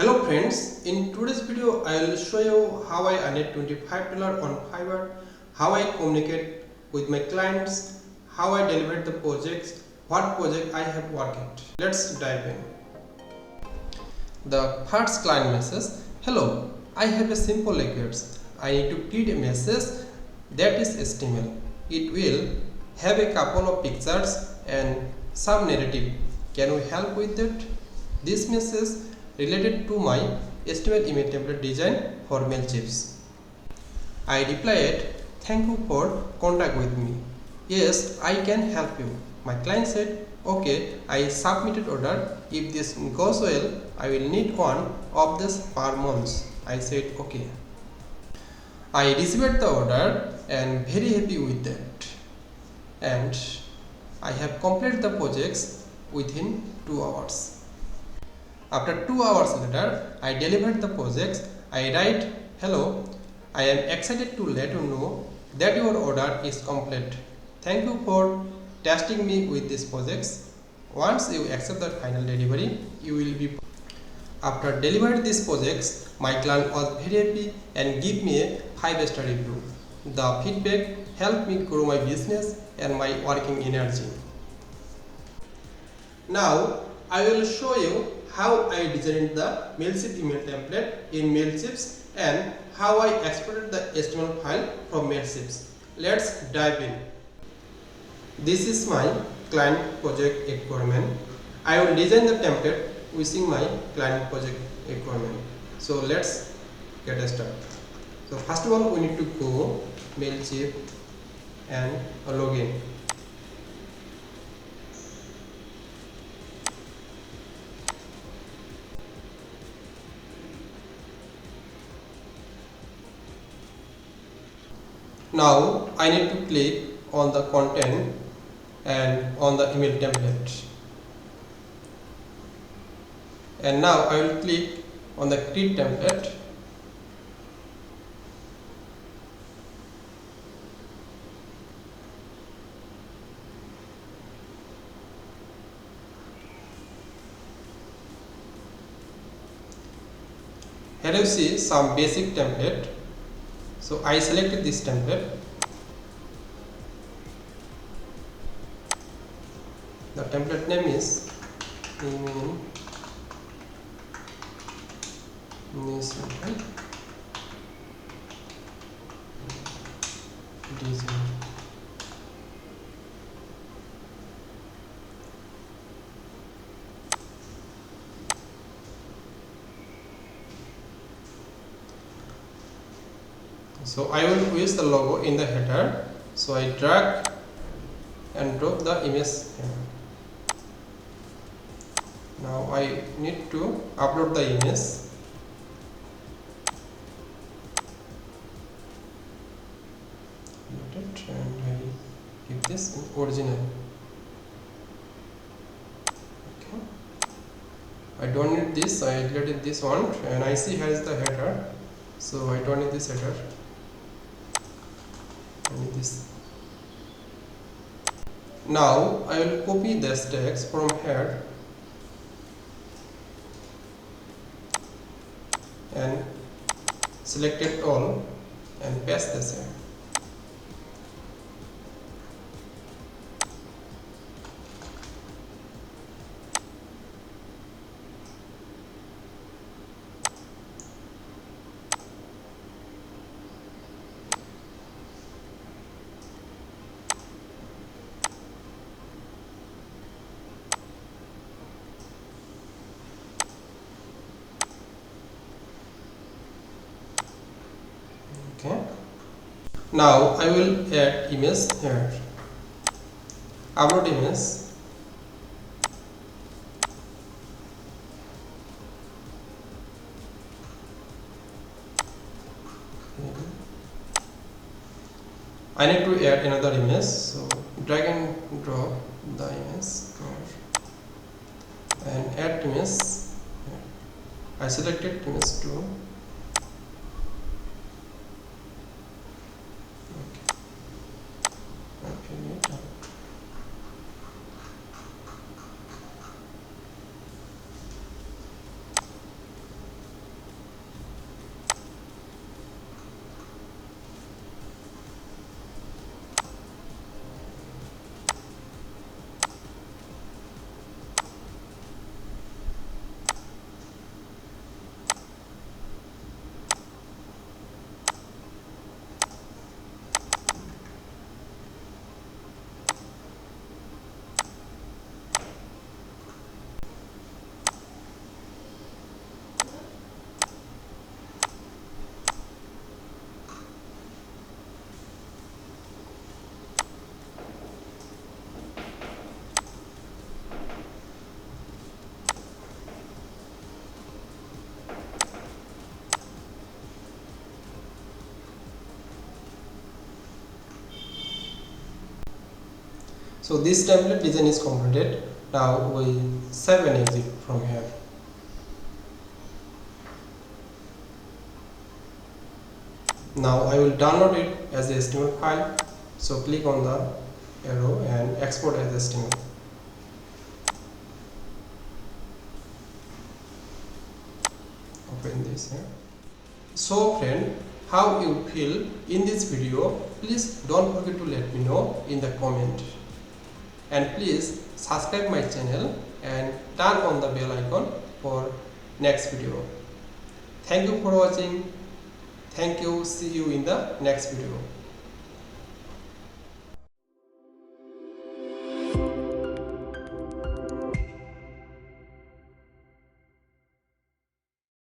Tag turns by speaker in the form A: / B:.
A: Hello friends, in today's video I will show you how I earned $25 on Fiverr, how I communicate with my clients, how I deliver the projects, what project I have worked. Let's dive in. The first client message: hello, I have a simple request. I need to create a message that is HTML. It will have a couple of pictures and some narrative. Can you help with that? This message related to my HTML email template design for mailchimps. I replied, thank you for contact with me. Yes, I can help you. My client said, okay, I submitted order. If this goes well, I will need one of this per month. I said, okay. I received the order and very happy with that. And I have completed the projects within 2 hours. After 2 hours later, I delivered the projects. I write, hello, I am excited to let you know that your order is complete. Thank you for trusting me with these projects. Once you accept the final delivery, you will be. After delivering these projects, my client was very happy and gave me a 5-star review. The feedback helped me grow my business and my working energy. Now, I will show you how I designed the mailchimp email template in mailchimp and how I exported the HTML file from mailchimp. Let's dive in. This is my client project requirement. I will design the template using my client project requirement. So let's get started. So first of all, we need to go mailchimp and login. Now I need to click on the content and on the email template. And now I will click on the create template. Here you see some basic template. So I selected this template. The template name is email design. So I will use the logo in the header. So I drag and drop the image here. Now I need to upload the image. And I give this in original. Okay. I don't need this. I deleted this one, and I see here is the header. So I don't need this header. I need this. Now I will copy this text from here and select it all and paste this here. Okay. Now I will add image here. Upload image. I need to add another image. So drag and drop the image here. And add image. I selected image 2. So this template design is completed. Now we save and exit from here. Now I will download it as a HTML file. So click on the arrow and export as HTML. Open this here. So friend, how you feel in this video, please don't forget to let me know in the comment. And please subscribe my channel and turn on the bell icon for next video. Thank you for watching. Thank you. See you in the next video.